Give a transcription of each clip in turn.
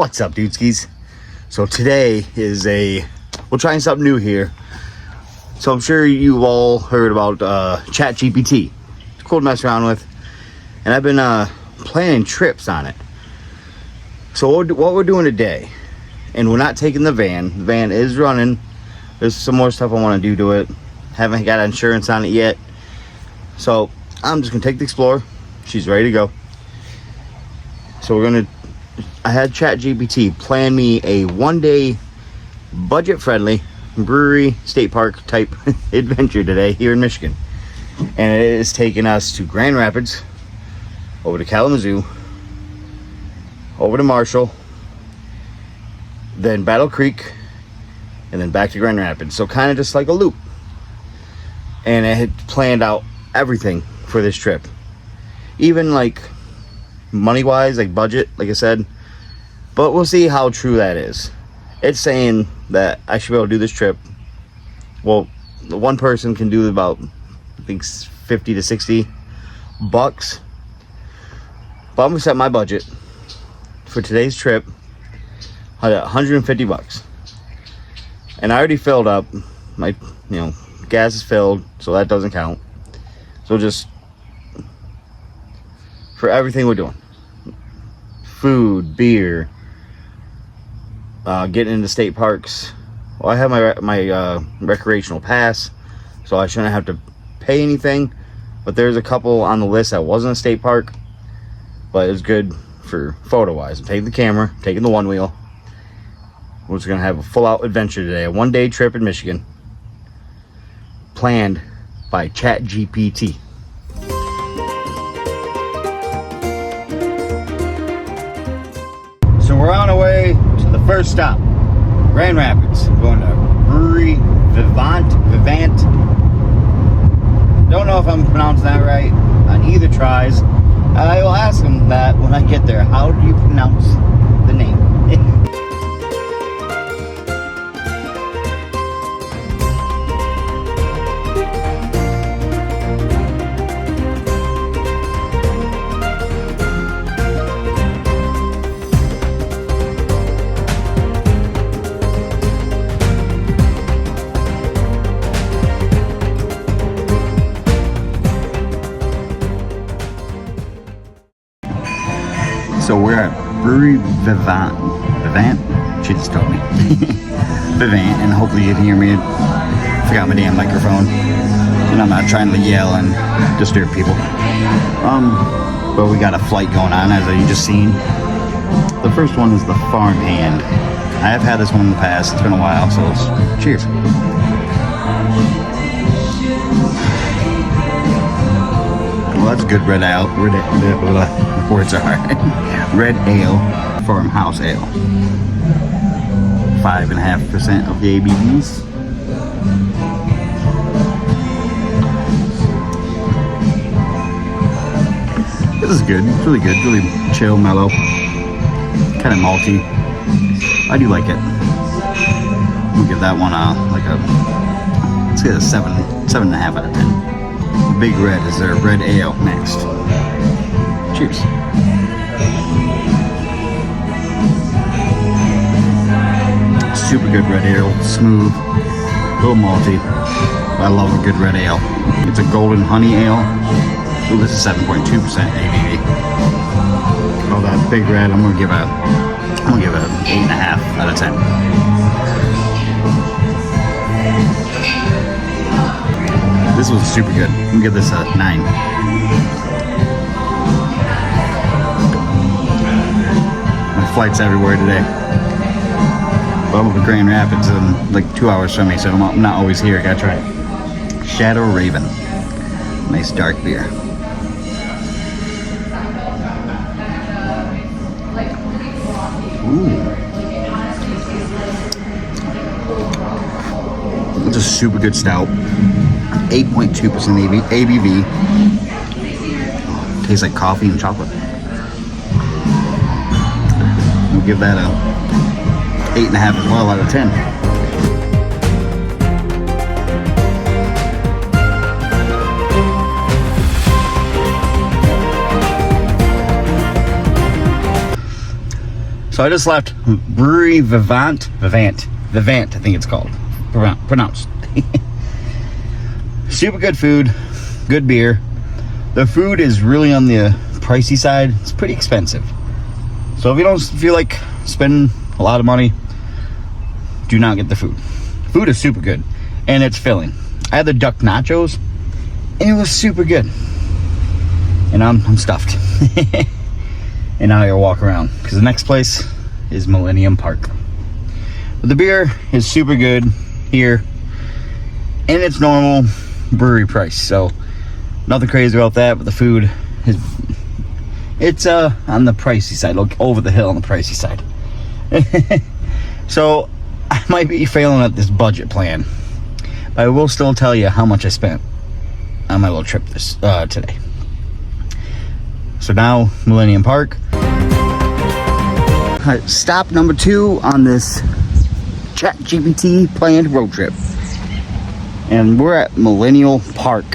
What's up, dudeskis? So today is we're trying something new here. So I'm sure you all heard about ChatGPT. It's cool to mess around with. And I've been planning trips on it. So what we're doing today, and we're not taking the van. The van is running. There's some more stuff I want to do to it. Haven't got insurance on it yet. So I'm just going to take the Explorer. She's ready to go. So I had ChatGPT plan me a one-day budget-friendly brewery state park type adventure today here in Michigan. And it is taking us to Grand Rapids, over to Kalamazoo, over to Marshall, then Battle Creek, and then back to Grand Rapids. So kind of just like a loop. And I had planned out everything for this trip. Even like money-wise, like budget, like I said. But we'll see how true that is. It's saying that I should be able to do this trip. Well, one person can do about, I think, 50 to 60 bucks. But I'm gonna set my budget for today's trip at 150 bucks. And I already filled up my, gas is filled, so that doesn't count. So just for everything we're doing, food, beer, getting into state parks. Well, I have my recreational pass, so I shouldn't have to pay anything. But there's a couple on the list that wasn't a state park, but it's good for photo wise. I'm taking the camera, taking the one wheel. We're just gonna have a full out adventure today, a one-day trip in Michigan, planned by ChatGPT. So we're on our way to the first stop, Grand Rapids. We're going to Brewery Vivant. Don't know if I'm pronouncing that right on either tries. I will ask them that when I get there. How do you pronounce the name? So we're at Brewery Vivant. She just told me. Vivant, and hopefully you can hear me. I forgot my damn microphone. And I'm not trying to yell and disturb people. But we got a flight going on, as you just seen. The first one is the Farmhand. I have had this one in the past. It's been a while, so cheers. Well, that's good red ale. Words are hard. Red ale, farmhouse ale. 5.5% of the ABVs. This is good. It's really good. Really chill, mellow, kind of malty. I do like it. We'll give that one let's get a 7.5 out of 10. Big Red is their red ale next. Cheers. Super good red ale, smooth, a little malty. I love a good red ale. It's a golden honey ale. Ooh, this is 7.2% ABV. Oh, that Big Red, I'm gonna give it 8.5 out of 10. This was super good. I'm gonna give this a 9. My flight's everywhere today. But I'm over Grand Rapids and like 2 hours from me, so I'm not always here. Gotta try it. Shadow Raven. Nice dark beer. Ooh. It's a super good stout. 8.2% ABV. Tastes like coffee and chocolate. We'll give that a 8.5 as well out of 10. So I just left Brewery Vivant, I think it's called, pronounced. Super good food, good beer. The food is really on the pricey side. It's pretty expensive. So if you don't feel like spending a lot of money, do not get the food. Food is super good, and it's filling. I had the duck nachos, and it was super good. And I'm stuffed. And now I gotta walk around, because the next place is Millennium Park. But the beer is super good here, and it's normal brewery price, so nothing crazy about that. But the food is, it's on the pricey side. Look, over the hill on the pricey side. So I might be failing at this budget plan, but I will still tell you how much I spent on my little trip this today. So now Millennium Park. All right, stop number 2 on this ChatGPT planned road trip, and we're at Millennium Park,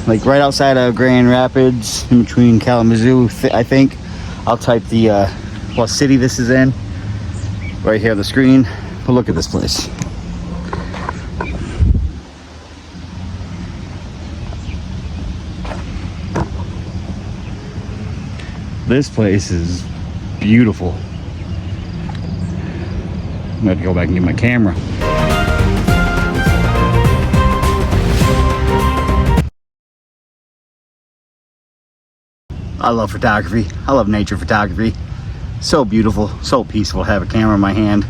like right outside of Grand Rapids, in between Kalamazoo. I think I'll type the what city this is in right here on the screen. But look at this place. This place is beautiful. I'm gonna have to go back and get my camera. I love photography. I love nature photography. So beautiful, so peaceful to have a camera in my hand.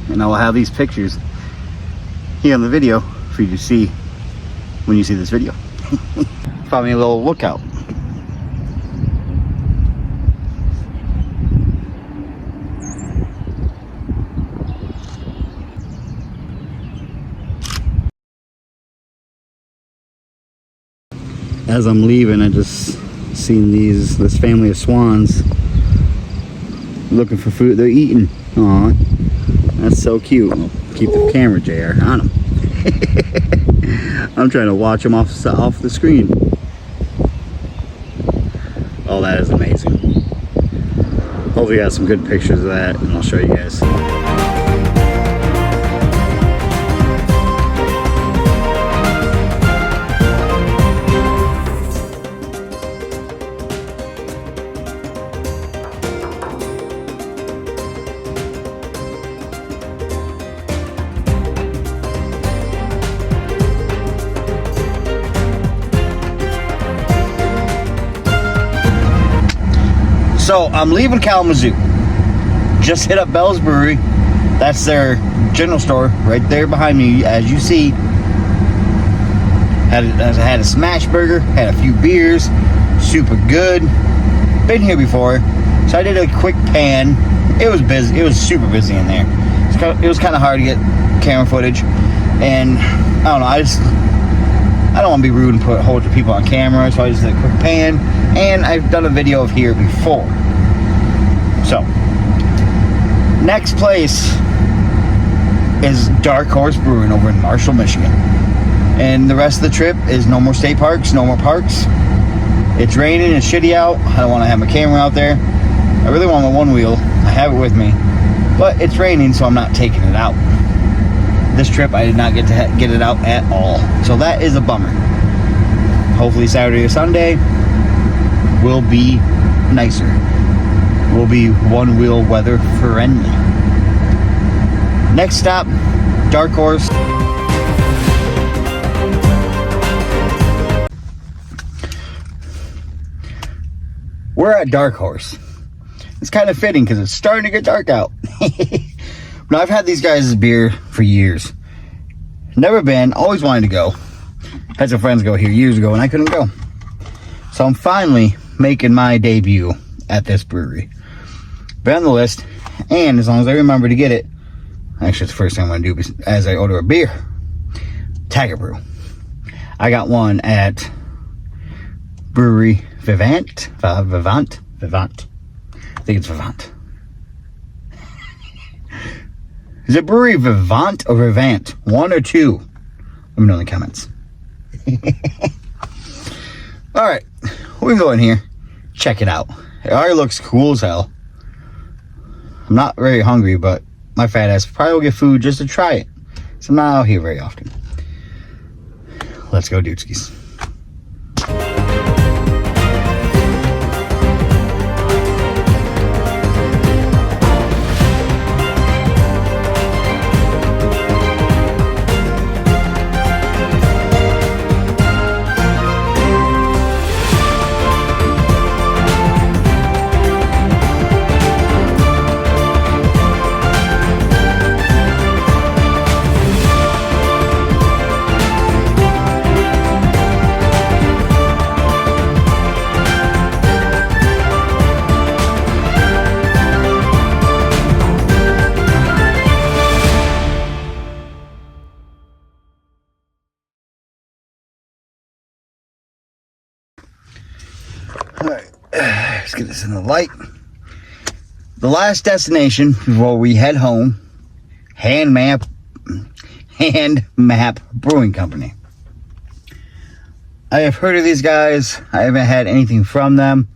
And I will have these pictures here on the video for you to see when you see this video. Found me a little lookout. As I'm leaving, I just seen this family of swans looking for food. They're eating. Aw, that's so cute. I'll keep the camera, JR, on them. I'm trying to watch them off the screen. Oh, that is amazing. Hopefully I got some good pictures of that, and I'll show you guys. So I'm leaving Kalamazoo. Just hit up Bell's Brewery. That's their general store right there behind me. As you see, had a smash burger, had a few beers, super good. Been here before, so I did a quick pan. It was busy. It was super busy in there. It was kind of hard to get camera footage, and I don't know. I don't want to be rude and put a whole bunch of people on camera, so I just did a quick pan. And I've done a video of here before. So, next place is Dark Horse Brewing over in Marshall, Michigan. And the rest of the trip is no more state parks, no more parks. It's raining, it's shitty out. I don't want to have my camera out there. I really want my one wheel. I have it with me. But it's raining, so I'm not taking it out. This trip, I did not get to get it out at all. So that is a bummer. Hopefully Saturday or Sunday will be nicer. Will be one wheel weather friendly. Next stop, Dark Horse. We're at Dark Horse. It's kind of fitting because it's starting to get dark out. Now, I've had these guys' beer for years. Never been, always wanted to go. Had some friends go here years ago and I couldn't go. So I'm finally making my debut at this brewery. Been on the list, and as long as I remember to get it, actually it's the first thing I'm going to do as I order a beer. Tiger Brew. I got one at Brewery Vivant. I think it's Vivant. Is it Brewery Vivant or Vivant? One or two? Let me know in the comments. Alright, we can go in here, check it out, It already looks cool as hell. I'm not very hungry, but my fat ass probably will get food just to try it. So I'm not out here very often. Let's go, dudeskies. Alright, let's get this in the light. The last destination before we head home, Hand Map Brewing Company. I have heard of these guys. I haven't had anything from them,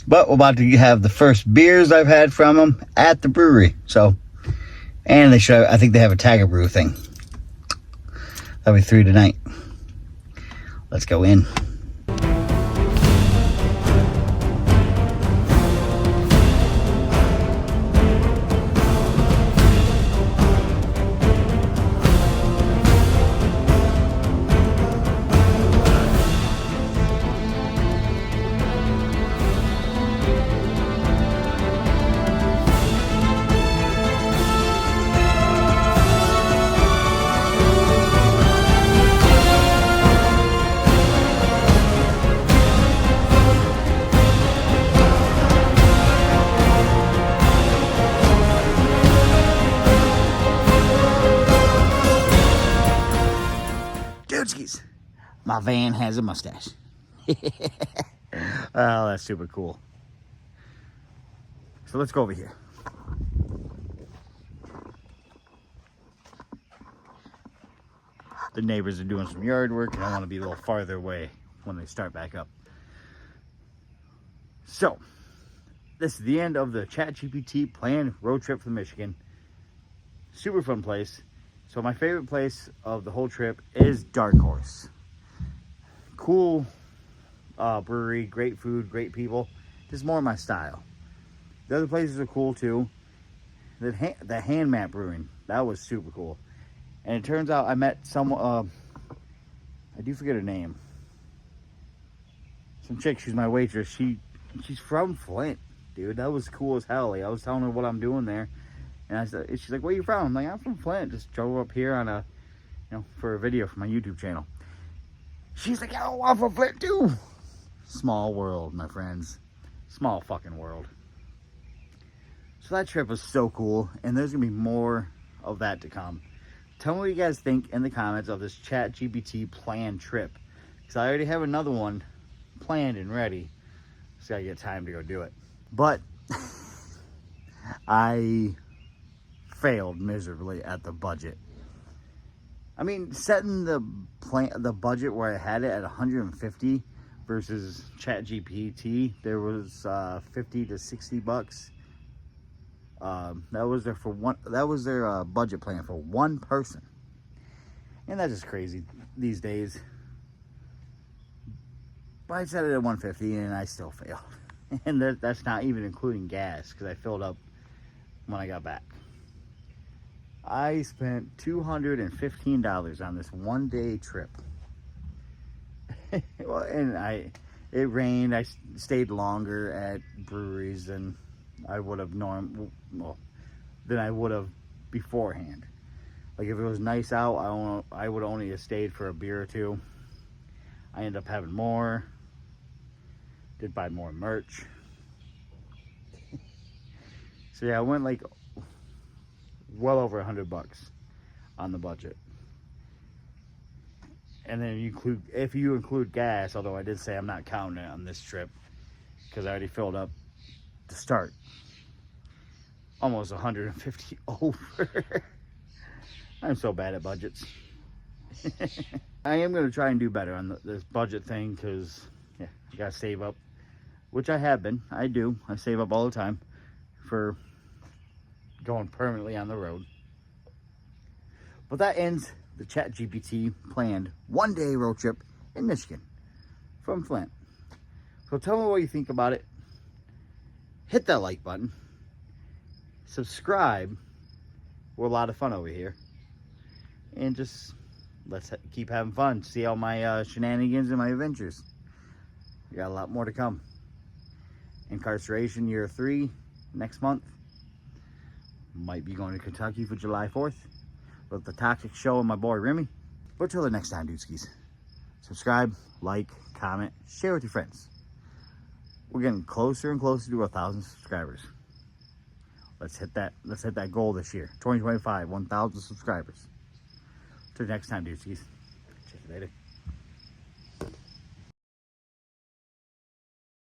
but we're about to have the first beers I've had from them at the brewery. So, and they should. I think they have a Tiger Brew thing. That'll be 3 tonight. Let's go in. Dudeskies, my van has a mustache. Oh, that's super cool. So let's go over here. The neighbors are doing some yard work and I want to be a little farther away when they start back up. So, this is the end of the ChatGPT planned road trip from Michigan. Super fun place. So my favorite place of the whole trip is Dark Horse. Cool brewery, great food, great people. Just more my style. The other places are cool too. The Hand Map Brewing, that was super cool. And it turns out I met someone, I do forget her name. Some chick, she's my waitress. She's from Flint, dude. That was cool as hell. Like, I was telling her what I'm doing there. And I said, she's like, where you from? I'm like, I'm from Flint. Just drove up here on for a video for my YouTube channel. She's like, oh, I'm from Flint too. Small world, my friends. Small fucking world. So that trip was so cool. And there's going to be more of that to come. Tell me what you guys think in the comments of this ChatGPT planned trip. Because I already have another one planned and ready. Just got to get time to go do it. But I failed miserably at the budget. I mean, setting the budget where I had it at 150 versus ChatGPT, there was 50 to 60 bucks. That was their budget plan for one person, and that's just crazy these days. But I set it at 150 and I still failed, and that's not even including gas because I filled up when I got back. I spent $215 on this one-day trip. Well, and it rained. I stayed longer at breweries than I would have than I would have beforehand. Like if it was nice out, I would only have stayed for a beer or two. I ended up having more. Did buy more merch. So yeah, I went like well over $100 on the budget. And then if you include gas, although I did say I'm not counting it on this trip because I already filled up to start. Almost 150 over. I'm so bad at budgets. I am going to try and do better on this budget thing because, yeah, you got to save up which I have been. I do. I save up all the time for going permanently on the road. But that ends the ChatGPT planned one-day road trip in Michigan from Flint. So tell me what you think about it. Hit that like button. Subscribe. We're a lot of fun over here. And just let's keep having fun. See all my shenanigans and my adventures. We got a lot more to come. Incarceration year 3 next month. Might be going to Kentucky for July 4th with the Toxic Show and my boy Remy. But till the next time, dudeskies. Subscribe, like, comment, share with your friends. We're getting closer and closer to 1,000 subscribers. Let's hit that goal this year. 2025, 1,000 subscribers. Till next time, dudeskies. Check you later.